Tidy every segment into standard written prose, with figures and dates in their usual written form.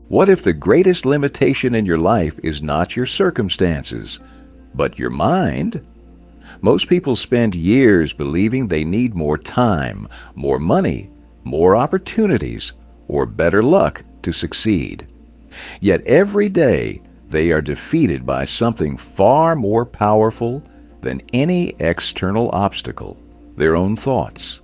What if the greatest limitation in your life is not your circumstances, but your mind? Most people spend years believing they need more time, more money, more opportunities, or better luck to succeed. Yet every day they are defeated by something far more powerful than any external obstacle: their own thoughts.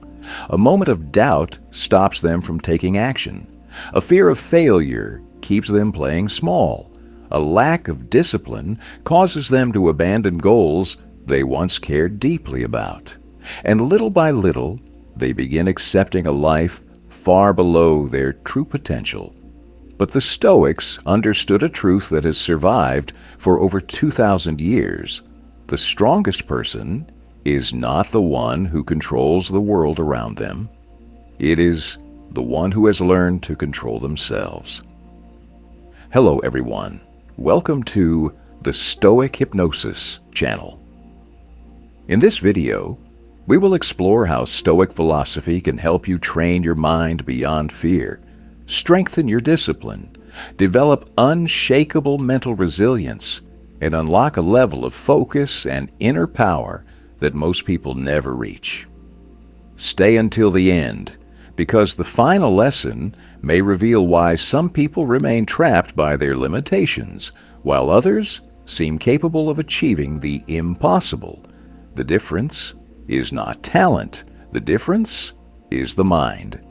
A moment of doubt stops them from taking action. A fear of failure keeps them playing small. A lack of discipline causes them to abandon goals they once cared deeply about. And little by little, they begin accepting a life far below their true potential. But the Stoics understood a truth that has survived for over 2,000 years. The strongest person is not the one who controls the world around them. It is the one who has learned to control themselves. Hello everyone. Welcome to the Stoic Hypnosis channel. In this video, we will explore how Stoic philosophy can help you train your mind beyond fear, strengthen your discipline, develop unshakable mental resilience, and unlock a level of focus and inner power that most people never reach. Stay until the end, because the final lesson may reveal why some people remain trapped by their limitations, while others seem capable of achieving the impossible. The difference is not talent. The difference is the mind.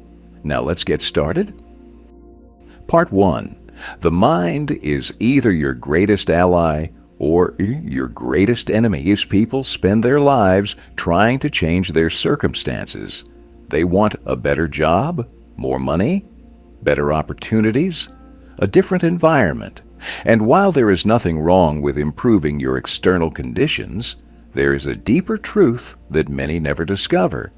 Now let's get started. Part 1. The mind is either your greatest ally or your greatest enemy as people spend their lives trying to change their circumstances. They want a better job, more money, better opportunities, a different environment. And while there is nothing wrong with improving your external conditions, there is a deeper truth that many never discover.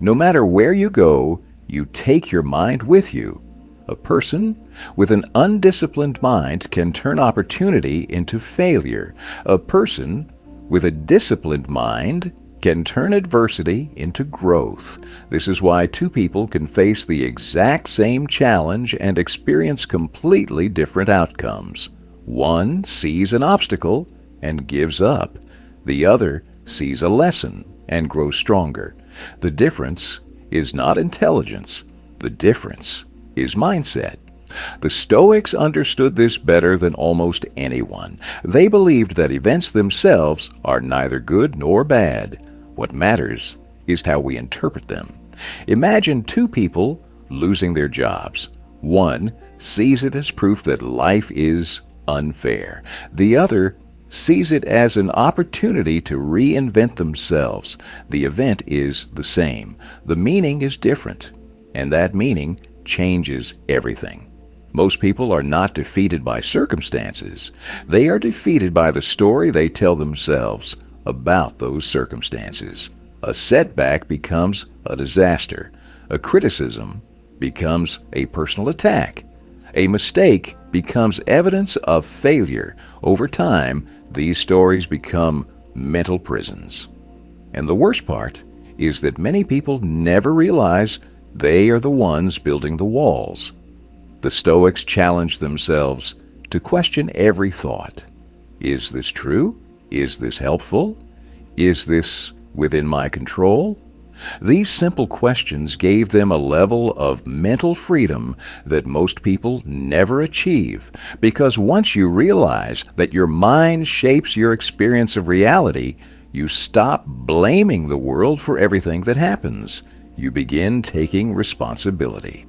No matter where you go, you take your mind with you. A person with an undisciplined mind can turn opportunity into failure. A person with a disciplined mind can turn adversity into growth. This is why two people can face the exact same challenge and experience completely different outcomes. One sees an obstacle and gives up. The other sees a lesson and grows stronger. The difference is not intelligence. The difference is mindset. The Stoics understood this better than almost anyone. They believed that events themselves are neither good nor bad. What matters is how we interpret them. Imagine two people losing their jobs. One sees it as proof that life is unfair. The other sees it as an opportunity to reinvent themselves. The event is the same. The meaning is different, and that meaning changes everything. Most people are not defeated by circumstances. They are defeated by the story they tell themselves about those circumstances. A setback becomes a disaster. A criticism becomes a personal attack. A mistake becomes evidence of failure. Over time, these stories become mental prisons. And the worst part is that many people never realize they are the ones building the walls. The Stoics challenge themselves to question every thought. Is this true? Is this helpful? Is this within my control? These simple questions gave them a level of mental freedom that most people never achieve, because once you realize that your mind shapes your experience of reality, you stop blaming the world for everything that happens. You begin taking responsibility.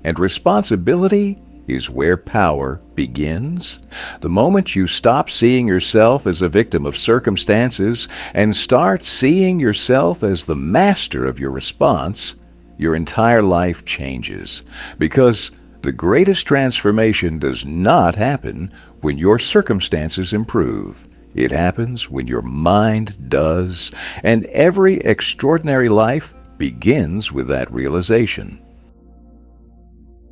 And responsibility is where power begins. The moment you stop seeing yourself as a victim of circumstances and start seeing yourself as the master of your response, your entire life changes. Because the greatest transformation does not happen when your circumstances improve. It happens when your mind does, and every extraordinary life begins with that realization.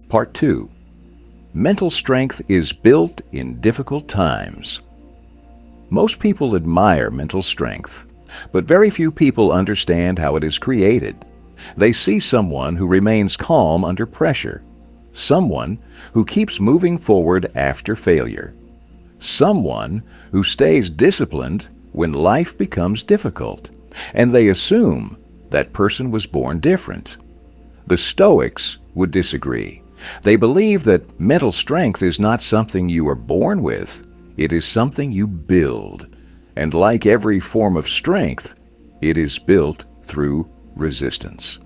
Part 2. Mental strength is built in difficult times. Most people admire mental strength, but very few people understand how it is created. They see someone who remains calm under pressure, someone who keeps moving forward after failure, someone who stays disciplined when life becomes difficult, and they assume that person was born different. The Stoics would disagree. They believe that mental strength is not something you are born with, it is something you build. And like every form of strength, it is built through resistance.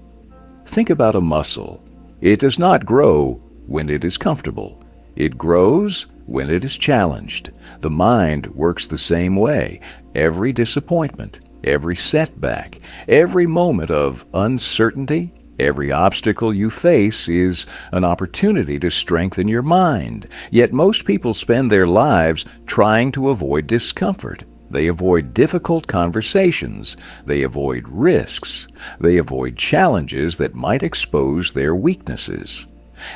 Think about a muscle. It does not grow when it is comfortable. It grows when it is challenged. The mind works the same way. Every disappointment, every setback, every moment of uncertainty, every obstacle you face is an opportunity to strengthen your mind. Yet most people spend their lives trying to avoid discomfort. They avoid difficult conversations. They avoid risks. They avoid challenges that might expose their weaknesses.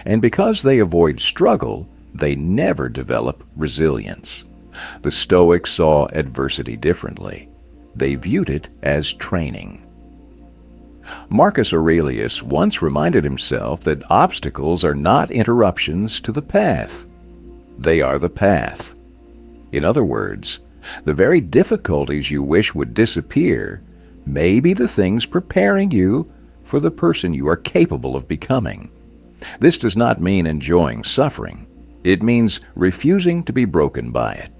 And because they avoid struggle, they never develop resilience. The Stoics saw adversity differently. They viewed it as training. Marcus Aurelius once reminded himself that obstacles are not interruptions to the path. They are the path. In other words, the very difficulties you wish would disappear may be the things preparing you for the person you are capable of becoming. This does not mean enjoying suffering. It means refusing to be broken by it.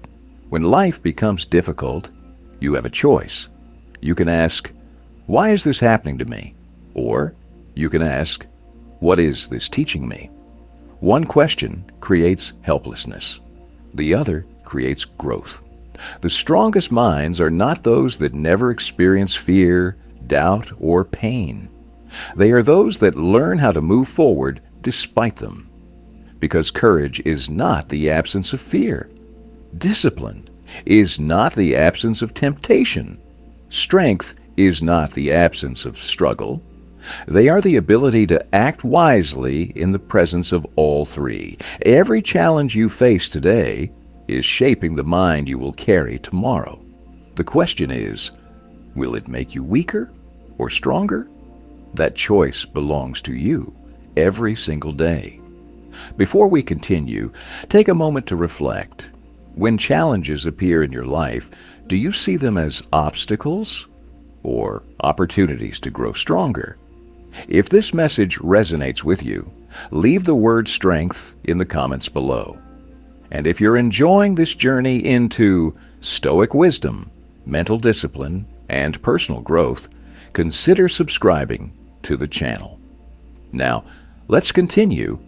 When life becomes difficult, you have a choice. You can ask, "Why is this happening to me?" Or you can ask, "What is this teaching me?" One question creates helplessness. The other creates growth. The strongest minds are not those that never experience fear, doubt, or pain. They are those that learn how to move forward despite them. Because courage is not the absence of fear. Discipline is not the absence of temptation. Strength is not the absence of struggle. They are the ability to act wisely in the presence of all three. Every challenge you face today is shaping the mind you will carry tomorrow. The question is, will it make you weaker or stronger? That choice belongs to you every single day. Before we continue, take a moment to reflect. When challenges appear in your life, do you see them as obstacles or opportunities to grow stronger? If this message resonates with you, leave the word strength in the comments below. And if you're enjoying this journey into Stoic wisdom, mental discipline, and personal growth, consider subscribing to the channel. Now, let's continue,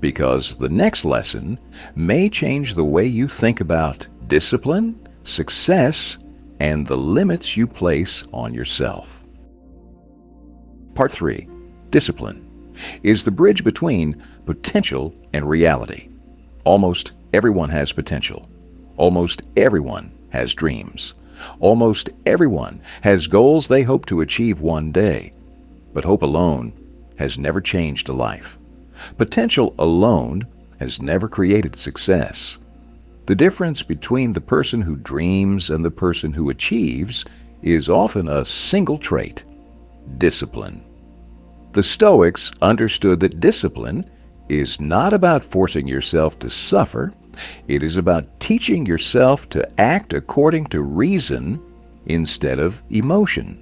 because the next lesson may change the way you think about discipline, success, and the limits you place on yourself. Part 3. Discipline is the bridge between potential and reality. Almost everyone has potential. Almost everyone has dreams. Almost everyone has goals they hope to achieve one day. But hope alone has never changed a life. Potential alone has never created success. The difference between the person who dreams and the person who achieves is often a single trait: discipline. The Stoics understood that discipline is not about forcing yourself to suffer. It is about teaching yourself to act according to reason instead of emotion.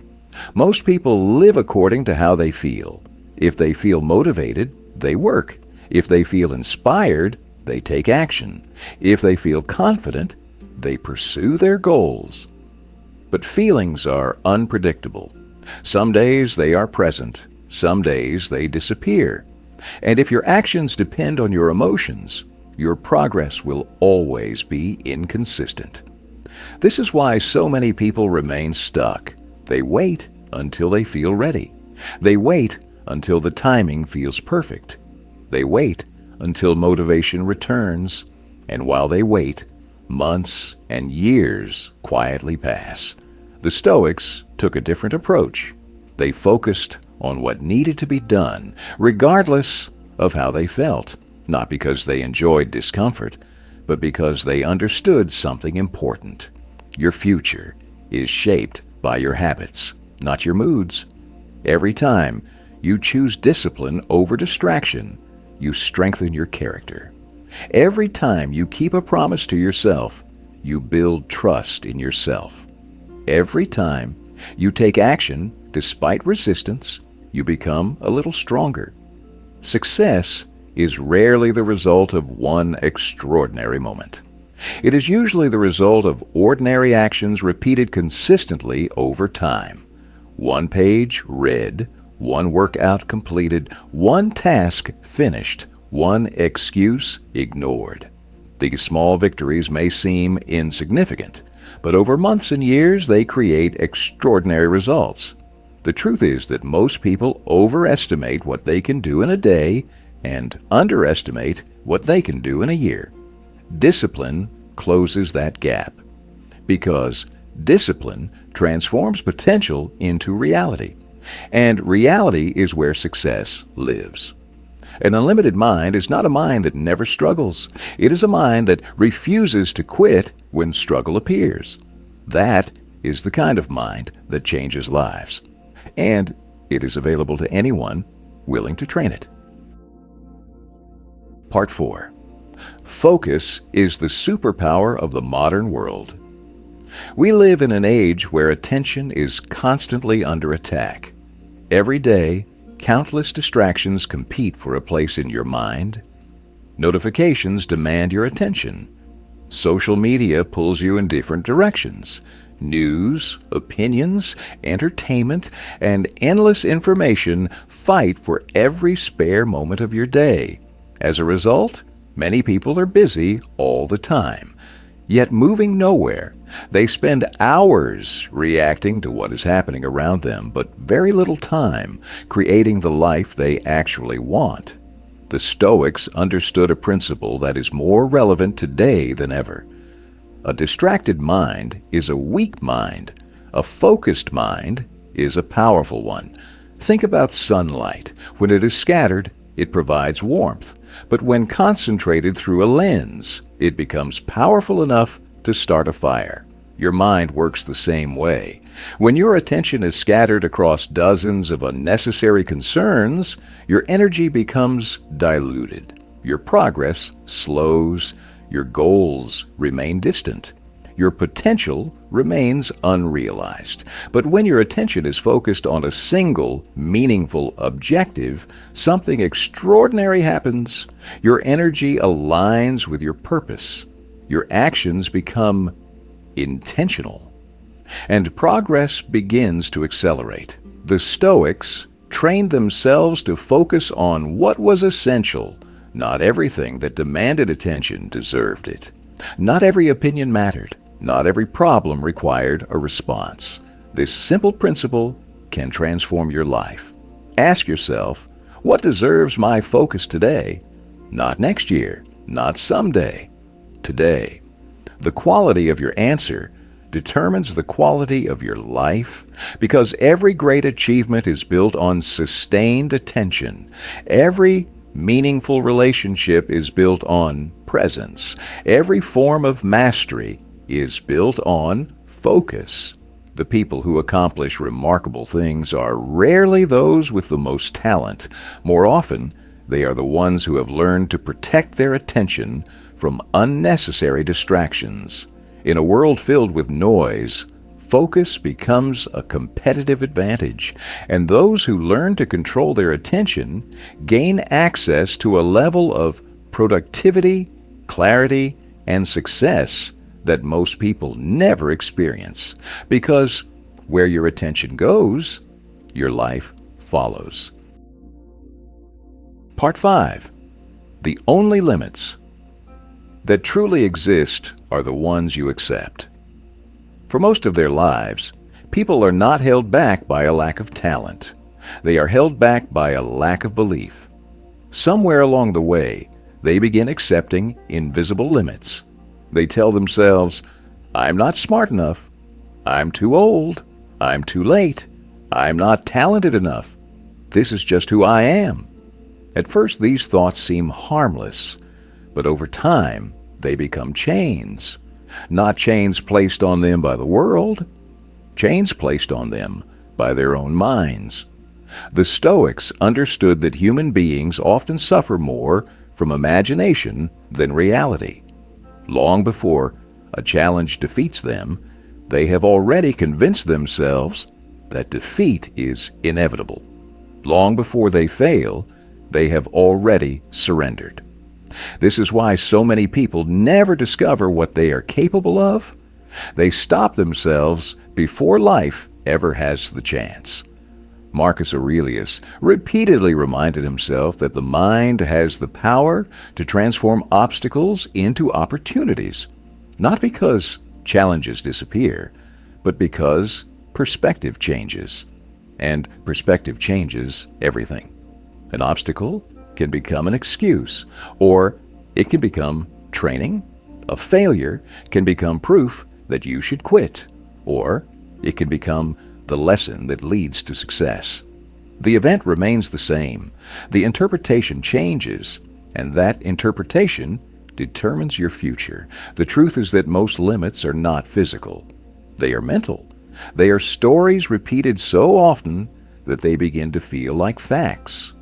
Most people live according to how they feel. If they feel motivated, they work. If they feel inspired, they take action. If they feel confident, they pursue their goals. But feelings are unpredictable. Some days they are present. Some days they disappear. And if your actions depend on your emotions, your progress will always be inconsistent. This is why so many people remain stuck. They wait until they feel ready. They wait until the timing feels perfect. They wait until motivation returns. And while they wait, months and years quietly pass. The Stoics took a different approach. They focused on what needed to be done, regardless of how they felt, not because they enjoyed discomfort, but because they understood something important. Your future is shaped by your habits, not your moods. Every time you choose discipline over distraction, you strengthen your character. Every time you keep a promise to yourself, you build trust in yourself. Every time you take action despite resistance, you become a little stronger. Success is rarely the result of one extraordinary moment. It is usually the result of ordinary actions repeated consistently over time. One page read, one workout completed, one task finished, one excuse ignored. These small victories may seem insignificant, but over months and years they create extraordinary results. The truth is that most people overestimate what they can do in a day and underestimate what they can do in a year. Discipline closes that gap, because discipline transforms potential into reality, and reality is where success lives. An unlimited mind is not a mind that never struggles. It is a mind that refuses to quit when struggle appears. That is the kind of mind that changes lives, and it is available to anyone willing to train it. Part 4. Focus is the superpower of the modern world. We live in an age where attention is constantly under attack. Every day, countless distractions compete for a place in your mind. Notifications demand your attention. Social media pulls you in different directions. News, opinions, entertainment, and endless information fight for every spare moment of your day. As a result, many people are busy all the time, yet moving nowhere. They spend hours reacting to what is happening around them, but very little time creating the life they actually want. The Stoics understood a principle that is more relevant today than ever. A distracted mind is a weak mind. A focused mind is a powerful one. Think about sunlight. When it is scattered, it provides warmth. But when concentrated through a lens, it becomes powerful enough to start a fire. Your mind works the same way. When your attention is scattered across dozens of unnecessary concerns, your energy becomes diluted. Your progress slows. Your goals remain distant. Your potential remains unrealized. But when your attention is focused on a single, meaningful objective, something extraordinary happens. Your energy aligns with your purpose. Your actions become intentional, and progress begins to accelerate. The Stoics trained themselves to focus on what was essential. Not everything that demanded attention deserved it. Not every opinion mattered. Not every problem required a response. This simple principle can transform your life. Ask yourself, what deserves my focus today? Not next year, not someday. Today. The quality of your answer determines the quality of your life, because every great achievement is built on sustained attention. Every meaningful relationship is built on presence. Every form of mastery is built on focus. The people who accomplish remarkable things are rarely those with the most talent. More often, they are the ones who have learned to protect their attention from unnecessary distractions. In a world filled with noise, focus becomes a competitive advantage, and those who learn to control their attention gain access to a level of productivity, clarity, and success that most people never experience, because where your attention goes, your life follows. Part 5. The only limits that truly exist are the ones you accept. For most of their lives, people are not held back by a lack of talent. They are held back by a lack of belief. Somewhere along the way, they begin accepting invisible limits. They tell themselves, I'm not smart enough. I'm too old. I'm too late. I'm not talented enough. This is just who I am. At first, these thoughts seem harmless, but over time, they become chains. Not chains placed on them by the world, chains placed on them by their own minds. The Stoics understood that human beings often suffer more from imagination than reality. Long before a challenge defeats them, they have already convinced themselves that defeat is inevitable. Long before they fail, they have already surrendered. This is why so many people never discover what they are capable of. They stop themselves before life ever has the chance. Marcus Aurelius repeatedly reminded himself that the mind has the power to transform obstacles into opportunities, not because challenges disappear, but because perspective changes. And perspective changes everything. An obstacle can become an excuse, or it can become training. A failure can become proof that you should quit, or it can become the lesson that leads to success. The event remains the same. The interpretation changes, and that interpretation determines your future. The truth is that most limits are not physical. They are mental. They are stories repeated so often that they begin to feel like facts.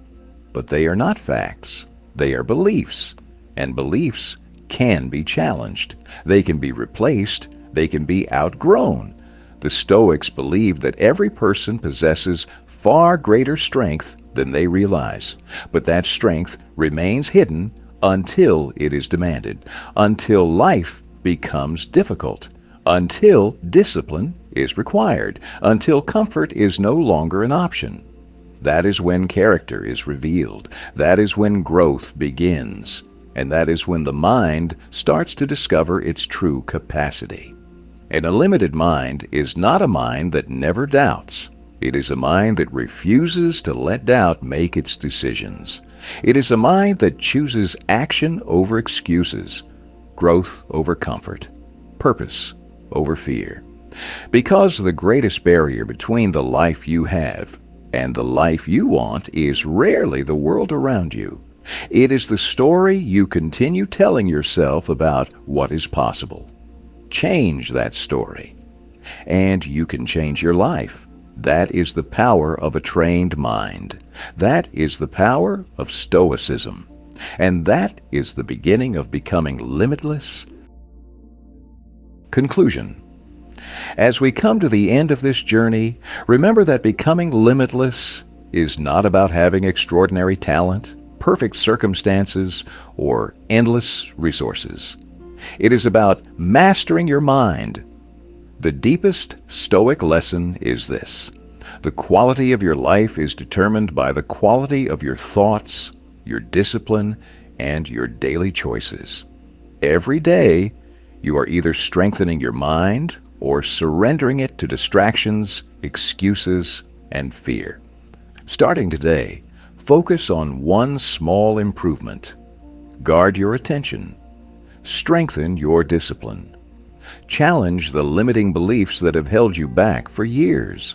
But they are not facts. They are beliefs. And beliefs can be challenged. They can be replaced. They can be outgrown. The Stoics believed that every person possesses far greater strength than they realize, but that strength remains hidden until it is demanded, until life becomes difficult, until discipline is required, until comfort is no longer an option. That is when character is revealed. That is when growth begins. And that is when the mind starts to discover its true capacity. And a limited mind is not a mind that never doubts. It is a mind that refuses to let doubt make its decisions. It is a mind that chooses action over excuses, growth over comfort, purpose over fear. Because the greatest barrier between the life you have and the life you want is rarely the world around you. It is the story you continue telling yourself about what is possible. Change that story, and you can change your life. That is the power of a trained mind. That is the power of Stoicism. And that is the beginning of becoming limitless. Conclusion. As we come to the end of this journey, remember that becoming limitless is not about having extraordinary talent, perfect circumstances, or endless resources. It is about mastering your mind. The deepest Stoic lesson is this: the quality of your life is determined by the quality of your thoughts, your discipline, and your daily choices. Every day, you are either strengthening your mind or surrendering it to distractions, excuses, and fear. Starting today, focus on one small improvement. Guard your attention. Strengthen your discipline. Challenge the limiting beliefs that have held you back for years.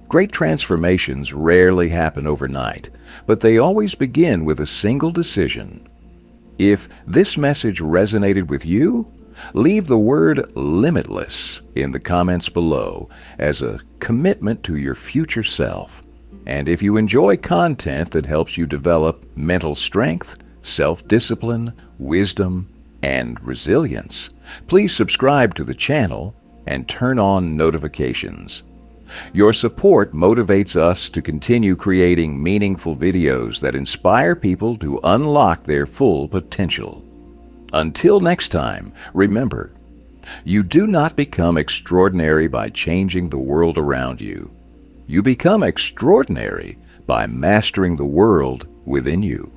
Great transformations rarely happen overnight, but they always begin with a single decision. If this message resonated with you, leave the word limitless in the comments below as a commitment to your future self. And if you enjoy content that helps you develop mental strength, self-discipline, wisdom, and resilience, please subscribe to the channel and turn on notifications. Your support motivates us to continue creating meaningful videos that inspire people to unlock their full potential. Until next time, remember, you do not become extraordinary by changing the world around you. You become extraordinary by mastering the world within you.